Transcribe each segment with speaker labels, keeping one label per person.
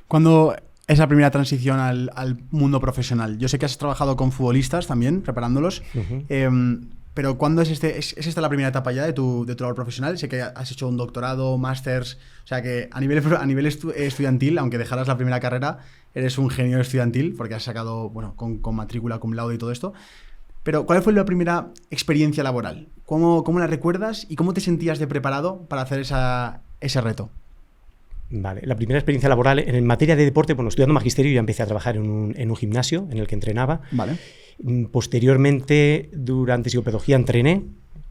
Speaker 1: ¿Cuándo es la primera transición al mundo profesional? Yo sé que has trabajado con futbolistas también, preparándolos, pero ¿cuándo es esta la primera etapa ya de tu labor profesional? Sé que has hecho un doctorado, másters, o sea que a nivel estudiantil, aunque dejaras la primera carrera, eres un genio estudiantil, porque has sacado, bueno, con matrícula, cum laude y todo esto. Pero, ¿cuál fue la primera experiencia laboral? ¿Cómo la recuerdas y cómo te sentías de preparado para hacer ese reto?
Speaker 2: Vale, la primera experiencia laboral en materia de deporte, bueno, estudiando magisterio ya empecé a trabajar en un gimnasio en el que entrenaba.
Speaker 1: Vale.
Speaker 2: Posteriormente, durante psicopedagogía entrené,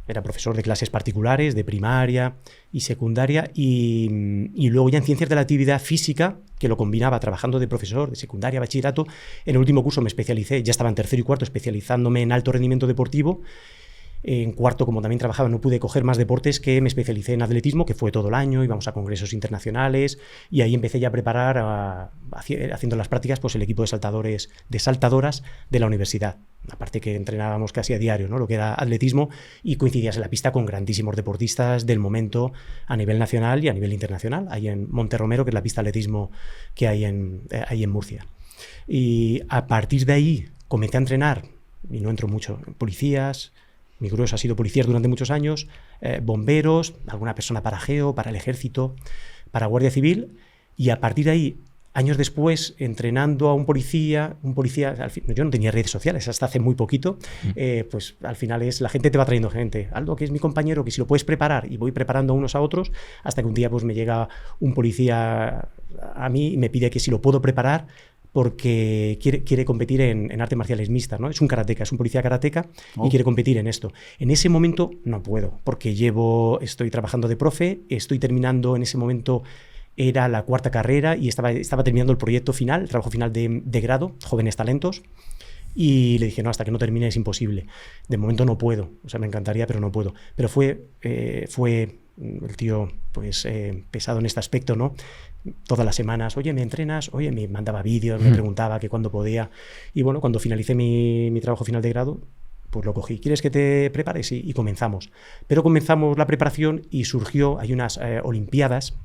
Speaker 2: era profesor de clases particulares, de primaria y secundaria, y luego ya en ciencias de la actividad física, que lo combinaba trabajando de profesor de secundaria, bachillerato. En el último curso me especialicé, ya estaba en tercero y cuarto, especializándome en alto rendimiento deportivo. En cuarto, como también trabajaba, no pude coger más deportes, que me especialicé en atletismo, que fue todo el año, íbamos a congresos internacionales, y ahí empecé ya a preparar, haciendo las prácticas, pues el equipo de saltadoras de la universidad. Aparte que entrenábamos casi a diario, ¿no?, lo que era atletismo, y coincidías en la pista con grandísimos deportistas del momento a nivel nacional y a nivel internacional, ahí en Monterromero, que es la pista de atletismo que hay ahí en Murcia. Y a partir de ahí comencé a entrenar, y no entro mucho, en policías. Mi grueso ha sido policías durante muchos años, bomberos, alguna persona para GEO, para el ejército, para Guardia Civil, y a partir de ahí, años después, entrenando a un policía, yo no tenía redes sociales hasta hace muy poquito, pues al final la gente te va trayendo gente. Aldo, que es mi compañero, que si lo puedes preparar, y voy preparando a unos a otros, hasta que un día pues me llega un policía a mí y me pide que si lo puedo preparar, porque quiere competir en artes marciales mixtas, ¿no? Es un karateca, es un policía karateca y quiere competir en esto. En ese momento no puedo, porque estoy trabajando de profe, estoy terminando en ese momento, era la cuarta carrera y estaba terminando el proyecto final, el trabajo final de grado, Jóvenes Talentos, y le dije, no, hasta que no termine es imposible. De momento no puedo, o sea, me encantaría, pero no puedo. Pero fue el tío, pues, pesado en este aspecto, ¿no? Todas las semanas, oye, ¿me entrenas? Oye, me mandaba vídeos, me preguntaba que cuándo podía. Y bueno, cuando finalicé mi trabajo final de grado, pues lo cogí. ¿Quieres que te prepares? Y comenzamos. Pero comenzamos la preparación y hay unas olimpiadas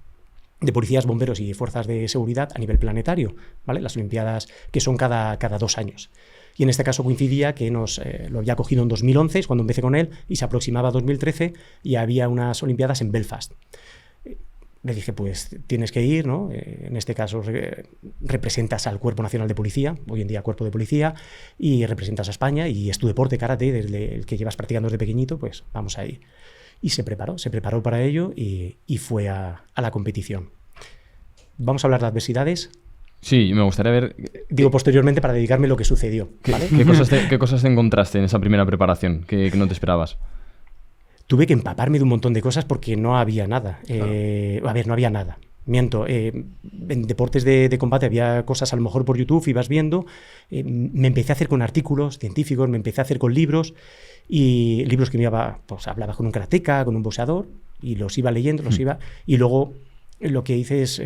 Speaker 2: de policías, bomberos y fuerzas de seguridad a nivel planetario, ¿vale? Las olimpiadas que son cada 2 años. Y en este caso coincidía que lo había cogido en 2011, es cuando empecé con él, y se aproximaba a 2013 y había unas olimpiadas en Belfast. Le dije, pues tienes que ir, ¿no? En este caso representas al Cuerpo Nacional de Policía, hoy en día Cuerpo de Policía, y representas a España, y es tu deporte, karate, desde el que llevas practicando desde pequeñito, pues vamos ahí. Y se preparó para ello y fue a la competición. Vamos a hablar de adversidades.
Speaker 3: Sí, me gustaría ver...
Speaker 2: Digo posteriormente para dedicarme a lo que sucedió, ¿vale?
Speaker 3: ¿Qué cosas te encontraste en esa primera preparación que no te esperabas?
Speaker 2: Tuve que empaparme de un montón de cosas porque no había nada. Claro. No había nada. Miento. En deportes de combate había cosas a lo mejor por YouTube, ibas viendo. Me empecé a hacer con artículos científicos, me empecé a hacer con libros, y libros que pues hablaba con un karateca, con un boxeador, y los iba leyendo, y luego lo que hice es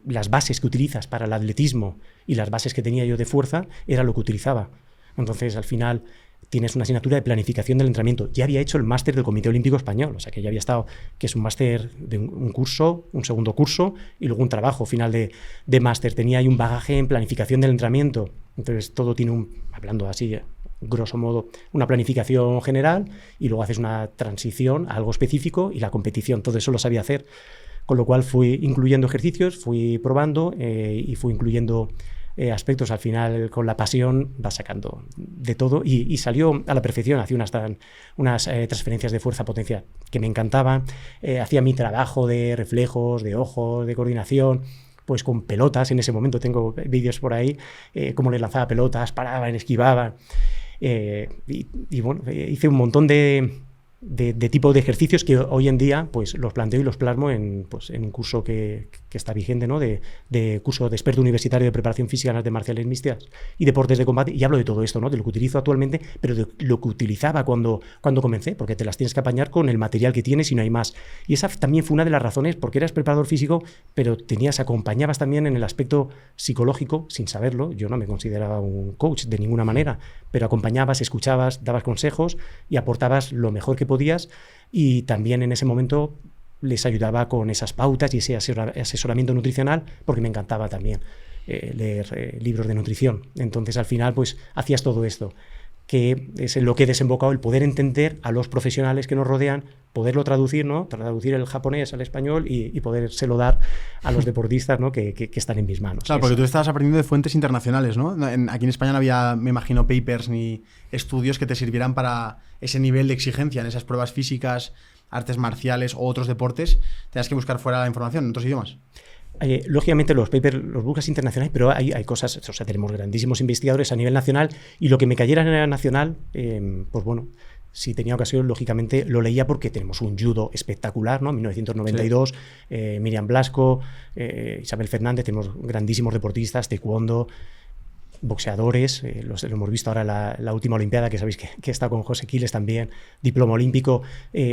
Speaker 2: las bases que utilizas para el atletismo y las bases que tenía yo de fuerza era lo que utilizaba. Entonces, al final, tienes una asignatura de planificación del entrenamiento. Ya había hecho el máster del Comité Olímpico Español, o sea que ya había estado, que es un máster de un curso, un segundo curso, y luego un trabajo final de máster. Tenía ahí un bagaje en planificación del entrenamiento. Entonces, todo tiene hablando así, grosso modo, una planificación general, y luego haces una transición a algo específico y la competición. Todo eso lo sabía hacer. Con lo cual fui incluyendo ejercicios, fui probando y fui incluyendo aspectos. Al final, con la pasión, vas sacando de todo y salió a la perfección. Hacía unas transferencias de fuerza-potencia que me encantaban. Hacía mi trabajo de reflejos, de ojos, de coordinación, pues con pelotas. En ese momento tengo vídeos por ahí, cómo les lanzaba pelotas, paraban, esquivaban. Y bueno, hice un montón de tipo de ejercicios que hoy en día pues los planteo y los plasmo en un curso que está vigente, ¿no? de curso de experto universitario de preparación física en artes marciales mixtas y deportes de combate, y hablo de todo esto, ¿no? De lo que utilizo actualmente, pero de lo que utilizaba cuando comencé, porque te las tienes que apañar con el material que tienes y no hay más. Y esa también fue una de las razones, porque eras preparador físico, pero acompañabas también en el aspecto psicológico, sin saberlo. Yo no me consideraba un coach de ninguna manera, pero acompañabas, escuchabas, dabas consejos y aportabas lo mejor que podías, y también en ese momento les ayudaba con esas pautas y ese asesoramiento nutricional, porque me encantaba también. leer libros de nutrición. Entonces, al final, pues hacías todo esto, que es en lo que he desembocado el poder entender a los profesionales que nos rodean, poderlo traducir, ¿no? Traducir el japonés al español y podérselo dar a los deportistas, ¿no? que están en mis manos.
Speaker 1: Claro, porque tú estabas aprendiendo de fuentes internacionales, ¿no? Aquí en España no había, me imagino, papers ni estudios que te sirvieran para ese nivel de exigencia en esas pruebas físicas, artes marciales o otros deportes. Tenías que buscar fuera la información en otros idiomas.
Speaker 2: Lógicamente los papers los buscas internacionales, pero hay cosas, o sea, tenemos grandísimos investigadores a nivel nacional y lo que me cayera en el nacional, pues bueno, si tenía ocasión, lógicamente lo leía porque tenemos un judo espectacular, ¿no? 1992, sí. Miriam Blasco, Isabel Fernández, tenemos grandísimos deportistas, taekwondo, boxeadores, los hemos visto ahora la última Olimpiada, que sabéis que he estado con José Quiles también, diploma olímpico.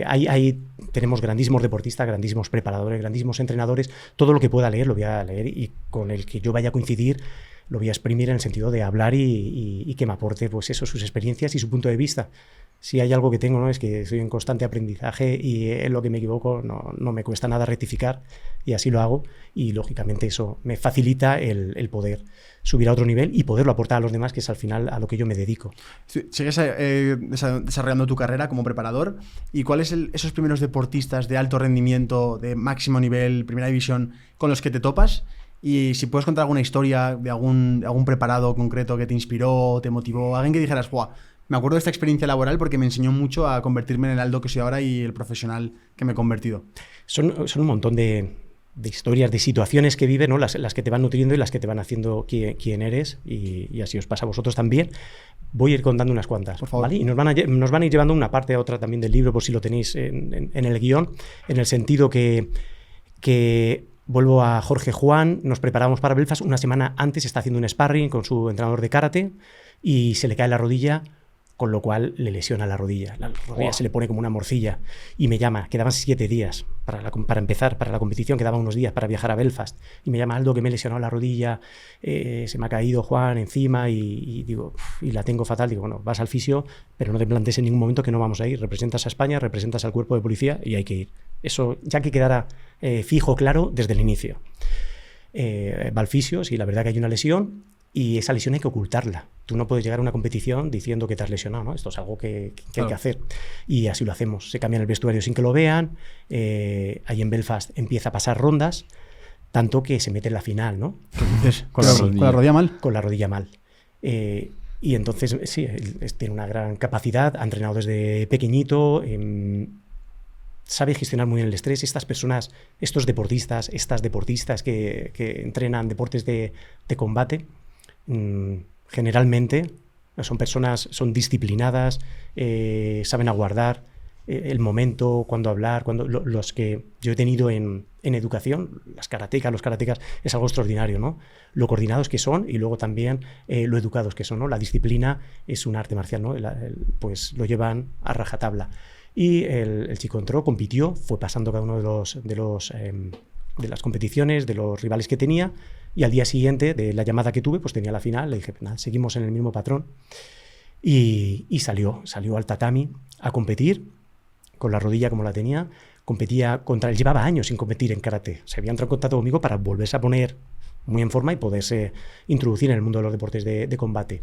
Speaker 2: Ahí tenemos grandísimos deportistas, grandísimos preparadores, grandísimos entrenadores. Todo lo que pueda leer lo voy a leer y con el que yo vaya a coincidir lo voy a exprimir en el sentido de hablar y que me aporte pues eso, sus experiencias y su punto de vista. Si hay algo que tengo, ¿no? Es que soy en constante aprendizaje y en lo que me equivoco no me cuesta nada rectificar y así lo hago y lógicamente eso me facilita el poder subir a otro nivel y poderlo aportar a los demás, que es al final a lo que yo me dedico.
Speaker 1: Sigues desarrollando tu carrera como preparador y ¿cuáles esos primeros deportistas de alto rendimiento, de máximo nivel, primera división, con los que te topas? Y si puedes contar alguna historia de algún preparado concreto que te inspiró, te motivó, alguien que dijeras, ¡buah! Me acuerdo de esta experiencia laboral porque me enseñó mucho a convertirme en el Aldo que soy ahora y el profesional que me he convertido.
Speaker 2: Son un montón de historias, de situaciones que vives, ¿no? Las que te van nutriendo y las que te van haciendo quién eres y así os pasa a vosotros también. Voy a ir contando unas cuantas,
Speaker 1: por favor.
Speaker 2: ¿vale? Y nos van a ir llevando una parte a otra también del libro, por si lo tenéis en el guión, en el sentido que vuelvo a Jorge Juan, nos preparamos para Belfast, una semana antes está haciendo un sparring con su entrenador de karate y se le cae la rodilla, con lo cual le lesiona la rodilla. La rodilla se le pone como una morcilla y me llama. Quedaban 7 días para empezar, para la competición, quedaban unos días para viajar a Belfast. Y me llama Aldo, que me he lesionado la rodilla, se me ha caído Juan encima y digo, y la tengo fatal. Digo, bueno, vas al fisio, pero no te plantees en ningún momento que no vamos a ir. Representas a España, representas al cuerpo de policía y hay que ir. Eso ya que quedara fijo, claro, desde el inicio. Va al fisio, sí, la verdad que hay una lesión. Y esa lesión hay que ocultarla. Tú no puedes llegar a una competición diciendo que te has lesionado, ¿no? Esto es algo que hay que hacer. Y así lo hacemos. Se cambian el vestuario sin que lo vean. Ahí en Belfast empieza a pasar rondas, tanto que se mete en la final, ¿no?
Speaker 1: ¿Con la rodilla mal?
Speaker 2: Con la rodilla mal. Y entonces, sí, tiene una gran capacidad, ha entrenado desde pequeñito, sabe gestionar muy bien el estrés. Estas personas, estos deportistas, estas deportistas que entrenan deportes de combate, generalmente son personas, son disciplinadas, saben aguardar el momento, cuándo hablar, los que yo he tenido en educación, los karatecas, es algo extraordinario, ¿no? Lo coordinados que son y luego también lo educados que son, ¿no? La disciplina es un arte marcial, ¿no? Pues lo llevan a rajatabla. Y el chico entró, compitió, fue pasando cada uno de las competiciones, de los rivales que tenía, y al día siguiente de la llamada que tuve, pues tenía la final, le dije, nada, seguimos en el mismo patrón, y salió al tatami a competir, con la rodilla como la tenía, competía contra él, llevaba años sin competir en karate, se había entrado en contacto conmigo para volverse a poner muy en forma y poderse introducir en el mundo de los deportes de combate.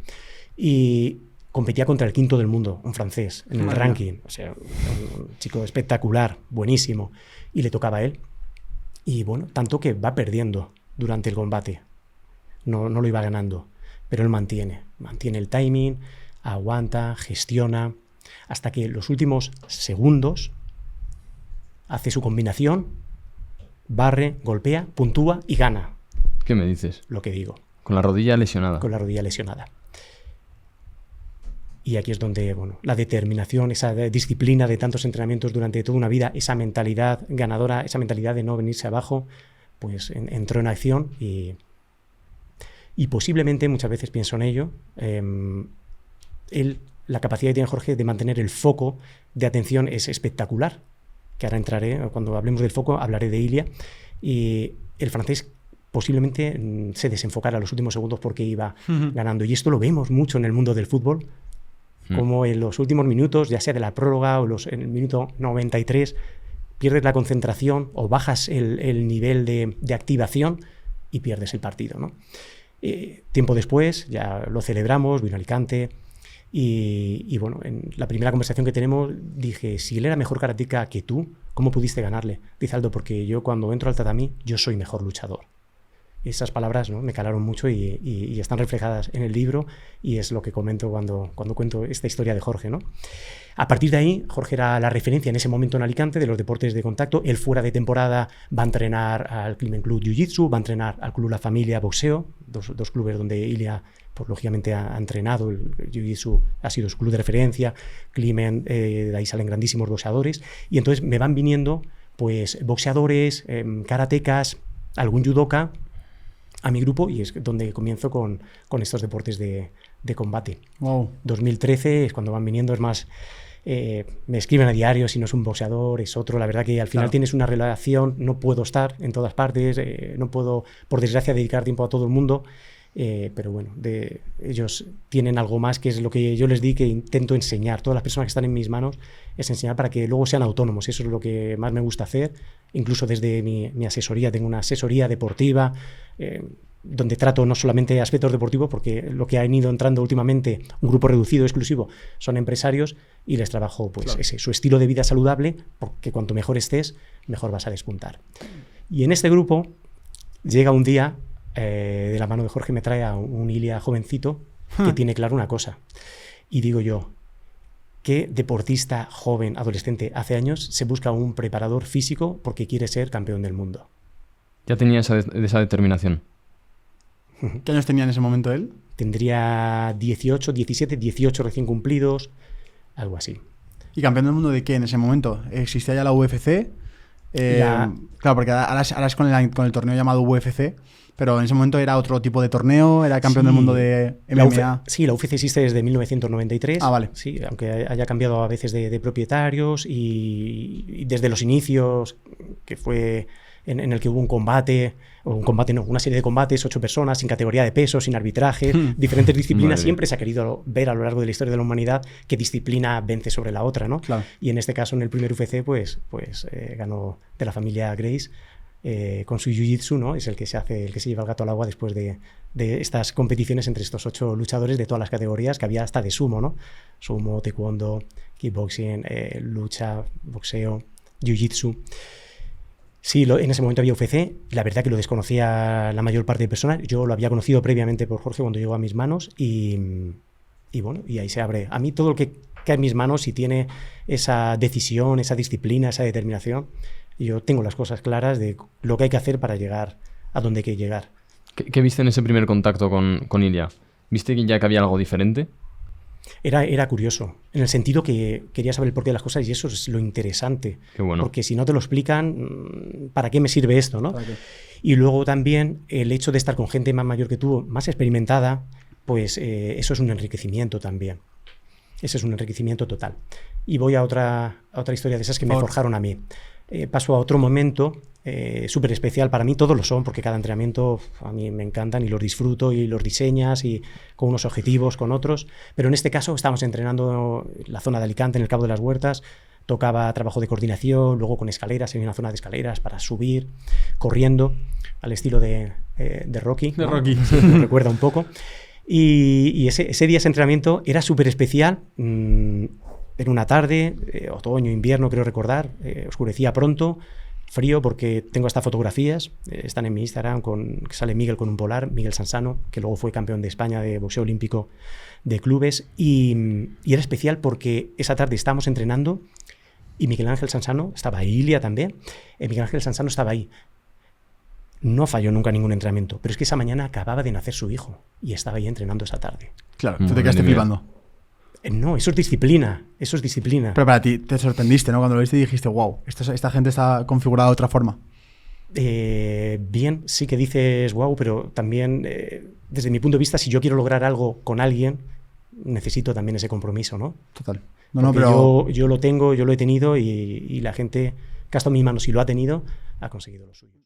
Speaker 2: Y competía contra el quinto del mundo, un francés, en el ranking, o sea, un chico espectacular, buenísimo, y le tocaba a él. Y bueno, tanto que va perdiendo durante el combate. No lo iba ganando, pero él mantiene el timing, aguanta, gestiona, hasta que los últimos segundos hace su combinación, barre, golpea, puntúa y gana.
Speaker 3: ¿Qué me dices?
Speaker 2: Lo que digo.
Speaker 3: Con la rodilla lesionada.
Speaker 2: Con la rodilla lesionada. Y aquí es donde, bueno, la determinación, esa disciplina de tantos entrenamientos durante toda una vida, esa mentalidad ganadora, esa mentalidad de no venirse abajo, pues entró en acción y posiblemente, muchas veces pienso en ello, la capacidad que tiene Jorge de mantener el foco de atención es espectacular, que ahora entraré, cuando hablemos del foco, hablaré de Ilia, y el francés posiblemente se desenfocara a los últimos segundos porque iba ganando, y esto lo vemos mucho en el mundo del fútbol, como en los últimos minutos, ya sea de la prórroga o en el minuto 93, pierdes la concentración o bajas el nivel de activación y pierdes el partido, ¿no? Tiempo después ya lo celebramos, vino a Alicante y bueno, en la primera conversación que tenemos dije, si él era mejor karateca que tú, ¿cómo pudiste ganarle? Dice Aldo, porque yo cuando entro al tatami, yo soy mejor luchador. Esas palabras, ¿no?, me calaron mucho y están reflejadas en el libro y es lo que comento cuando cuento esta historia de Jorge, ¿no? A partir de ahí, Jorge era la referencia en ese momento en Alicante de los deportes de contacto. Él fuera de temporada va a entrenar al Climent Club Jiu-Jitsu, va a entrenar al Club La Familia Boxeo, dos clubes donde Ilia, pues, lógicamente ha entrenado. El Jiu-Jitsu ha sido su club de referencia, Climent, de ahí salen grandísimos boxeadores. Y entonces me van viniendo pues boxeadores, karatecas, algún judoka a mi grupo y es donde comienzo con estos deportes de combate.
Speaker 1: Wow.
Speaker 2: 2013 es cuando van viniendo, es más, me escriben a diario, si no es un boxeador, es otro. La verdad que al final tienes una relación, no puedo estar en todas partes, no puedo, por desgracia, dedicar tiempo a todo el mundo, pero bueno, ellos tienen algo más que es lo que yo les di, que intento enseñar. Todas las personas que están en mis manos es enseñar para que luego sean autónomos. Eso es lo que más me gusta hacer, incluso desde mi asesoría. Tengo una asesoría deportiva, donde trato no solamente aspectos deportivos, porque lo que han ido entrando últimamente, un grupo reducido, exclusivo, son empresarios y les trabajo pues su estilo de vida saludable, porque cuanto mejor estés, mejor vas a despuntar. Y en este grupo llega un día, de la mano de Jorge me trae a un Ilia jovencito que tiene claro una cosa. Y digo yo, ¿qué deportista joven, adolescente, hace años se busca un preparador físico porque quiere ser campeón del mundo?
Speaker 3: Ya tenía esa determinación.
Speaker 1: ¿Qué años tenía en ese momento él?
Speaker 2: Tendría 18, 17, 18 recién cumplidos, algo así.
Speaker 1: ¿Y campeón del mundo de qué en ese momento? ¿Existía ya la UFC? Claro, porque ahora es con el torneo llamado UFC, pero en ese momento era otro tipo de torneo, era campeón del mundo de MMA.
Speaker 2: Sí, la UFC existe desde 1993.
Speaker 1: Ah, vale.
Speaker 2: Sí, aunque haya cambiado a veces de propietarios y desde los inicios, que fue en el que hubo una serie de combates, 8 personas, sin categoría de peso, sin arbitraje, diferentes disciplinas. Siempre se ha querido ver a lo largo de la historia de la humanidad qué disciplina vence sobre la otra, ¿no? Claro. Y en este caso, en el primer UFC, pues ganó de la familia Grace, con su jiu-jitsu, ¿no? Es el que se lleva el gato al agua después de estas competiciones entre estos 8 luchadores de todas las categorías, que había hasta de sumo, ¿no? Sumo, taekwondo, kickboxing, lucha, boxeo, jiu-jitsu. Sí, en ese momento había UFC, la verdad que lo desconocía la mayor parte de personas. Yo lo había conocido previamente por Jorge cuando llegó a mis manos y bueno, y ahí se abre. A mí todo lo que cae en mis manos y tiene esa decisión, esa disciplina, esa determinación, yo tengo las cosas claras de lo que hay que hacer para llegar a donde hay que llegar.
Speaker 3: ¿Qué viste en ese primer contacto con Ilia? ¿Viste que había algo diferente?
Speaker 2: Era curioso, en el sentido que quería saber el porqué de las cosas y eso es lo interesante.
Speaker 3: Qué bueno.
Speaker 2: Porque si no te lo explican, ¿para qué me sirve esto, no?
Speaker 1: Claro.
Speaker 2: Y luego también el hecho de estar con gente más mayor que tú, más experimentada, pues eso es un enriquecimiento también. Ese es un enriquecimiento total. Y voy a otra historia de esas que me forjaron a mí. Paso a otro momento súper especial para mí. Todos lo son, porque cada entrenamiento a mí me encantan y los disfruto y los diseñas y con unos objetivos, con otros. Pero en este caso estábamos entrenando en la zona de Alicante, en el Cabo de las Huertas. Tocaba trabajo de coordinación, luego con escaleras, en una zona de escaleras para subir, corriendo, al estilo de Rocky.
Speaker 1: De
Speaker 2: ¿no?
Speaker 1: Rocky.
Speaker 2: Me recuerda un poco. Y ese día, ese entrenamiento, era súper especial. En una tarde, otoño, invierno, creo recordar, oscurecía pronto, frío, porque tengo hasta fotografías, están en mi Instagram, que sale Miguel con un polar, Miguel Sansano, que luego fue campeón de España de boxeo olímpico de clubes, y era especial porque esa tarde estábamos entrenando y Miguel Ángel Sansano estaba ahí, Ilia también, Miguel Ángel Sansano estaba ahí. No falló nunca ningún entrenamiento, pero es que esa mañana acababa de nacer su hijo y estaba ahí entrenando esa tarde.
Speaker 1: Claro, tú te quedaste flipando.
Speaker 2: No, eso es disciplina, eso es disciplina.
Speaker 1: Pero para ti te sorprendiste, ¿no? Cuando lo viste y dijiste, wow, esta gente está configurada de otra forma.
Speaker 2: Bien, sí que dices wow, pero también desde mi punto de vista, si yo quiero lograr algo con alguien, necesito también ese compromiso, ¿no?
Speaker 1: Total.
Speaker 2: Pero yo lo tengo, yo lo he tenido y la gente que ha estado en mis manos y lo ha tenido, ha conseguido lo suyo.